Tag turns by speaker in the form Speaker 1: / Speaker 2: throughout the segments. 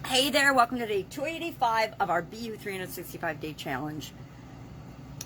Speaker 1: Hey there, welcome to day 285 of our BU 365 day challenge.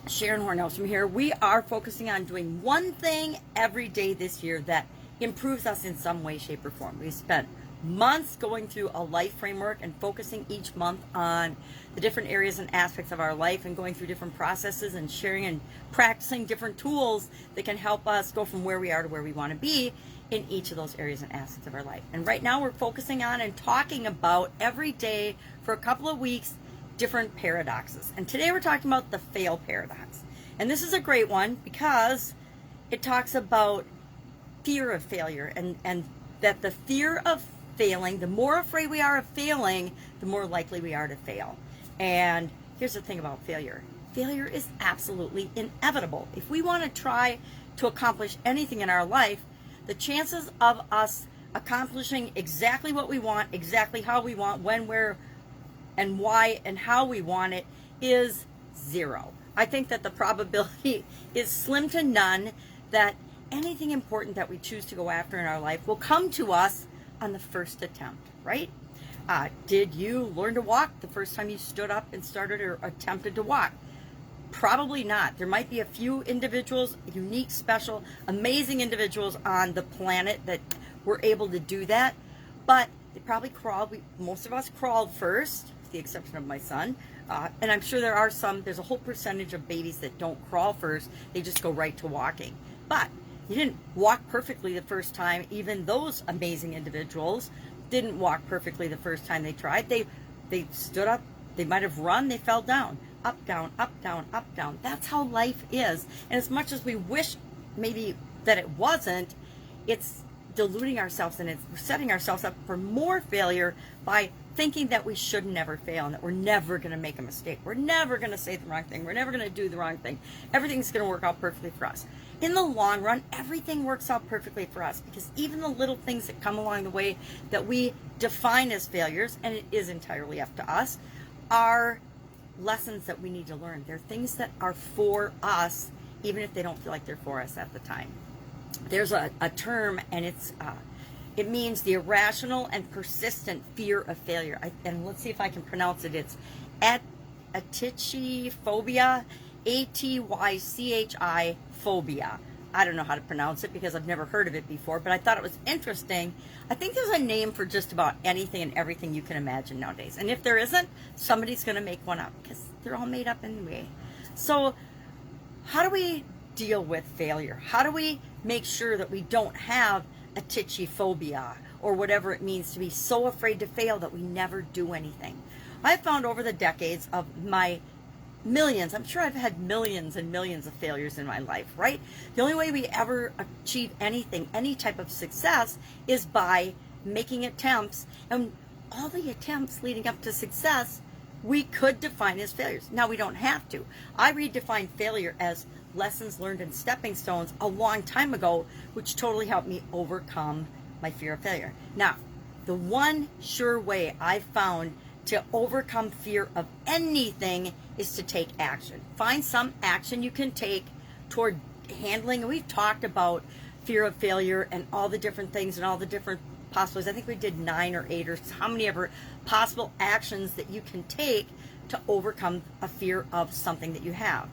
Speaker 1: Sharon Horne-Ellstrom here. We are focusing on doing one thing every day this year that improves us in some way, shape, or form. We spent months going through a life framework and focusing each month on the different areas and aspects of our life and going through different processes and sharing and practicing different tools that can help us go from where we are to where we want to be in each of those areas and aspects of our life. And right now we're focusing on and talking about every day for a couple of weeks different paradoxes. And today we're talking about the fail paradox. And this is a great one because it talks about fear of failure and that the fear of failing, the more afraid we are of failing, the more likely we are to fail. And here's the thing about failure. Failure is absolutely inevitable. If we want to try to accomplish anything in our life, the chances of us accomplishing exactly what we want, exactly how we want, when, where, and why, and how we want it is zero. I think that the probability is slim to none that anything important that we choose to go after in our life will come to us on the first attempt, right? Did you learn to walk the first time you stood up and started or attempted to walk? Probably not. There might be a few individuals, unique, special, amazing individuals on the planet that were able to do that, but they probably crawled. Most of us crawled first, with the exception of my son. And I'm sure there's a whole percentage of babies that don't crawl first. They just go right to walking. But you didn't walk perfectly the first time. Even those amazing individuals didn't walk perfectly the first time they tried. They stood up. They might have run. They fell down. Up, down, up, down, up, down. That's how life is. And as much as we wish maybe that it wasn't, it's deluding ourselves and it's setting ourselves up for more failure by thinking that we should never fail and that we're never going to make a mistake. We're never going to say the wrong thing. We're never going to do the wrong thing. Everything's going to work out perfectly for us. In the long run, everything works out perfectly for us because even the little things that come along the way that we define as failures, and it is entirely up to us, are lessons that we need to learn. They're things that are for us, even if they don't feel like they're for us at the time. There's a term, and it means the irrational and persistent fear of failure. And let's see if I can pronounce it. It's Titiphobia, Atychi phobia. I don't know how to pronounce it because I've never heard of it before, but I thought it was interesting. I think there's a name for just about anything and everything you can imagine nowadays. And if there isn't, somebody's going to make one up because they're all made up anyway. So how do we deal with failure? How do we make sure that we don't have a titiphobia or whatever it means to be so afraid to fail that we never do anything? I've found over the decades of my millions, I'm sure I've had millions and millions of failures in my life, right? The only way we ever achieve anything, any type of success, is by making attempts. And all the attempts leading up to success, we could define as failures. Now, we don't have to. I redefined failure as lessons learned and stepping stones a long time ago, which totally helped me overcome my fear of failure. Now, the one sure way I've found to overcome fear of anything is to take action. Find some action you can take toward handling. And we've talked about fear of failure and all the different things and all the different possibilities. I think we did 9 or 8 or how many ever possible actions that you can take to overcome a fear of something that you have.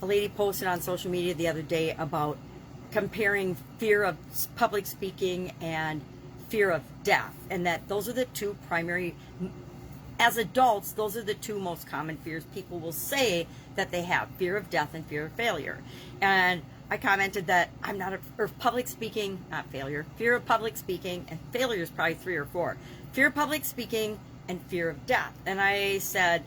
Speaker 1: A lady posted on social media the other day about comparing fear of public speaking and fear of death, and that those are the two primary, as adults, those are the two most common fears people will say that they have: fear of death and fear of failure. And I commented that I'm not or public speaking, not failure, fear of public speaking, and failure is probably 3 or 4. Fear of public speaking and fear of death. And I said,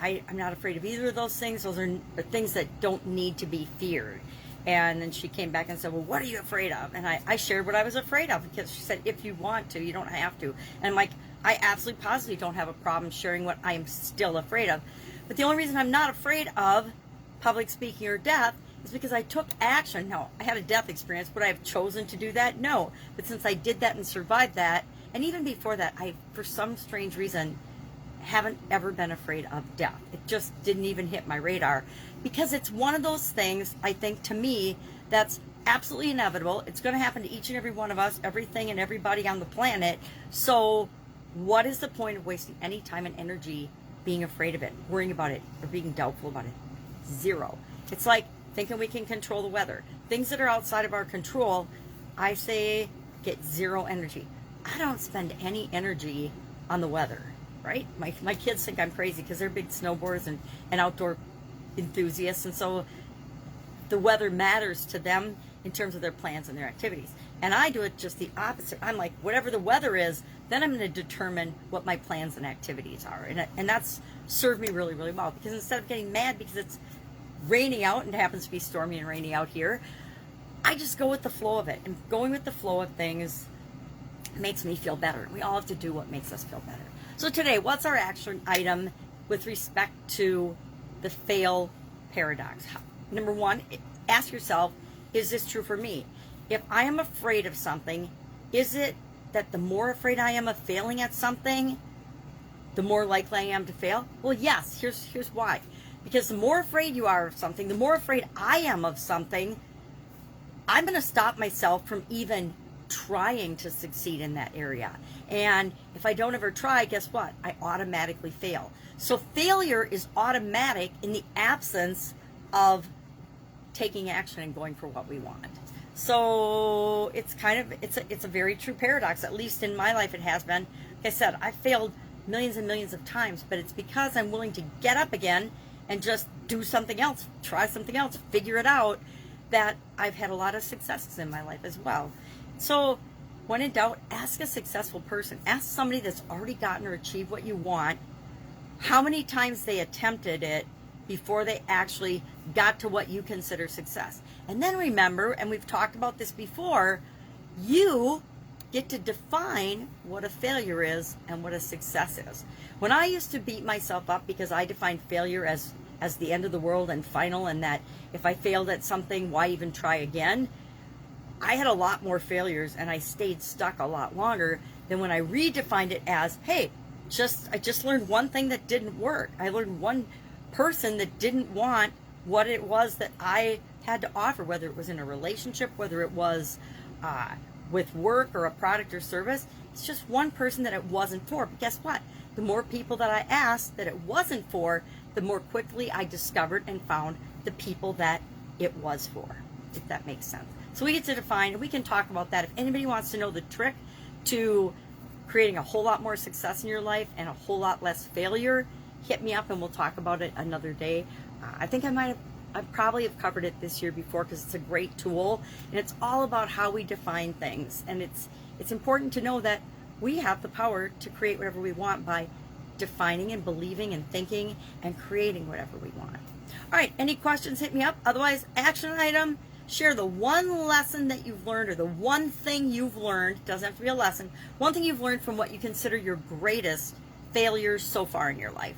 Speaker 1: I'm not afraid of either of those things. Those are things that don't need to be feared. And then she came back and said, well, what are you afraid of? And I shared what I was afraid of, because she said, if you want to, you don't have to. And I'm like, I absolutely positively don't have a problem sharing what I am still afraid of. But the only reason I'm not afraid of public speaking or death is because I took action. Now, I had a death experience. Would I have chosen to do that? No. But since I did that and survived that, and even before that, I, for some strange reason, haven't ever been afraid of death. It just didn't even hit my radar, because it's one of those things, I think, to me, that's absolutely inevitable. It's going to happen to each and every one of us, everything and everybody on the planet. So what is the point of wasting any time and energy being afraid of it, worrying about it, or being doubtful about it? Zero. It's like thinking we can control the weather. Things that are outside of our control, I say get zero energy. I don't spend any energy on the weather, right? My kids think I'm crazy because they're big snowboarders and outdoor enthusiasts, and so the weather matters to them in terms of their plans and their activities. And I do it just the opposite. I'm like, whatever the weather is, then I'm going to determine what my plans and activities are. And that's served me really, really well, because instead of getting mad because it's raining out, and it happens to be stormy and rainy out here, I just go with the flow of it. And going with the flow of things makes me feel better. We all have to do what makes us feel better. So today, what's our action item with respect to the fail paradox? Number one, ask yourself, is this true for me? If I am afraid of something, is it that the more afraid I am of failing at something, the more likely I am to fail? Well, yes. Here's why. Because the more afraid you are of something, the more afraid I am of something, I'm going to stop myself from even trying to succeed in that area. And if I don't ever try, guess what? I automatically fail. So failure is automatic in the absence of taking action and going for what we want. So it's it's a very true paradox. At least in my life it has been. Like I said, I've failed millions and millions of times, but it's because I'm willing to get up again and just do something else, try something else, figure it out, that I've had a lot of successes in my life as well. So when in doubt, ask a successful person. Ask somebody that's already gotten or achieved what you want how many times they attempted it before they actually got to what you consider success. And then remember, and we've talked about this before, you get to define what a failure is and what a success is. When I used to beat myself up because I defined failure as the end of the world and final, and that if I failed at something, why even try again? I had a lot more failures and I stayed stuck a lot longer than when I redefined it as, hey, I just learned one thing that didn't work. I learned one person that didn't want what it was that I had to offer, whether it was in a relationship, whether it was with work or a product or service. It's just one person that it wasn't for. But guess what? The more people that I asked that it wasn't for, the more quickly I discovered and found the people that it was for, if that makes sense. So we get to define, and we can talk about that. If anybody wants to know the trick to creating a whole lot more success in your life and a whole lot less failure, hit me up and we'll talk about it another day. I think I probably have covered it this year before, because it's a great tool, and it's all about how we define things. And it's important to know that we have the power to create whatever we want by defining and believing and thinking and creating whatever we want. All right, any questions, hit me up. Otherwise, action item, share the one lesson that you've learned, or the one thing you've learned, doesn't have to be a lesson, one thing you've learned from what you consider your greatest failures so far in your life.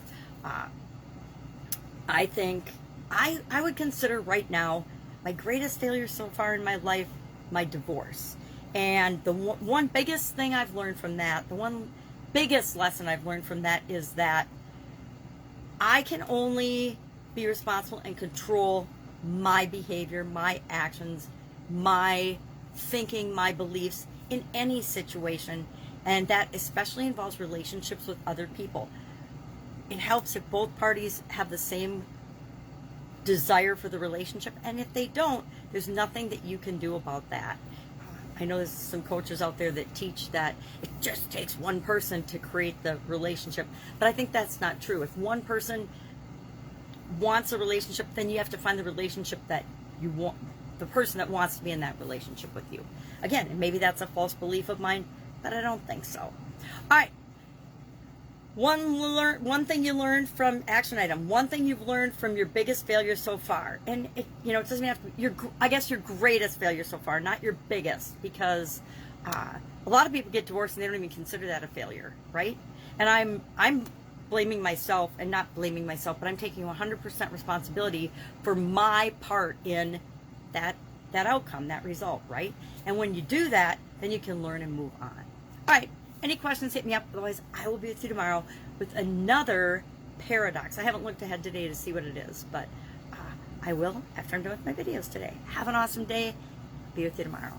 Speaker 1: I think I would consider right now my greatest failure so far in my life my divorce. And the one biggest thing I've learned from that, the one biggest lesson I've learned from that, is that I can only be responsible and control my behavior, my actions, my thinking, my beliefs in any situation. And that especially involves relationships with other people. It helps if both parties have the same desire for the relationship, and if they don't, there's nothing that you can do about that. I know there's some coaches out there that teach that it just takes one person to create the relationship, but I think that's not true. If one person wants a relationship, then you have to find the relationship that you want, the person that wants to be in that relationship with you. Again, and maybe that's a false belief of mine, but I don't think so. All right. One thing you learned from action item. One thing you've learned from your biggest failure so far, and it doesn't have to be I guess your greatest failure so far, not your biggest, because a lot of people get divorced and they don't even consider that a failure, right? And I'm blaming myself, and not blaming myself, but I'm taking 100% responsibility for my part in that outcome, that result, right? And when you do that, then you can learn and move on. All right. Any questions, hit me up. Otherwise, I will be with you tomorrow with another paradox. I haven't looked ahead today to see what it is, but I will after I'm done with my videos today. Have an awesome day. Be with you tomorrow.